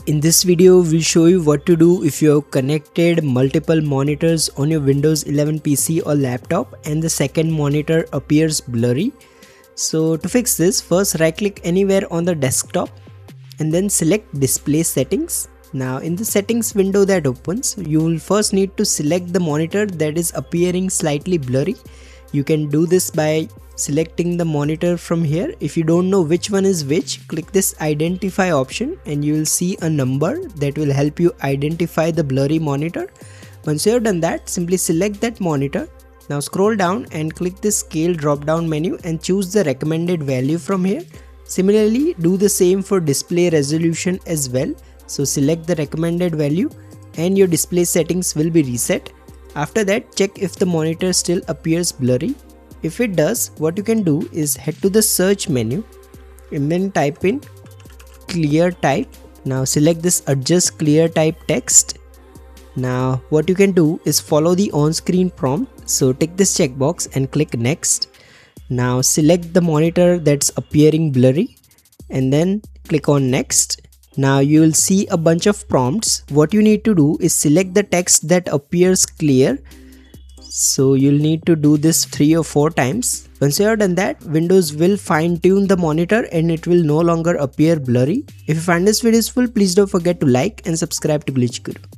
In this video, we'll show you what to do if you have connected multiple monitors on your Windows 11 PC or laptop and the second monitor appears blurry. So to fix this, first right click anywhere on the desktop and then select display settings. Now in the settings window that opens, you will first need to select the monitor that is appearing slightly blurry. You can do this by selecting the monitor from here. If you don't know which one is which, click this identify option and you will see a number that will help you identify the blurry monitor. Once you have done that, simply select that monitor. Now scroll down and click this scale drop down menu and choose the recommended value from here. Similarly, do the same for display resolution as well. So select the recommended value and your display settings will be reset. After that, check if the monitor still appears blurry. If it does, what you can do is head to the search menu and then type in clear type. Now select this adjust clear type text. Now what you can do is follow the on-screen prompt. So tick this checkbox and click next. Now select the monitor that's appearing blurry and then click on next. Now you will see a bunch of prompts. What you need to do is select the text that appears clear. So you'll need to do this 3 or 4 times. Once you have done that, Windows will fine-tune the monitor and it will no longer appear blurry. If you find this video useful, please don't forget to like and subscribe to Glitch Guru.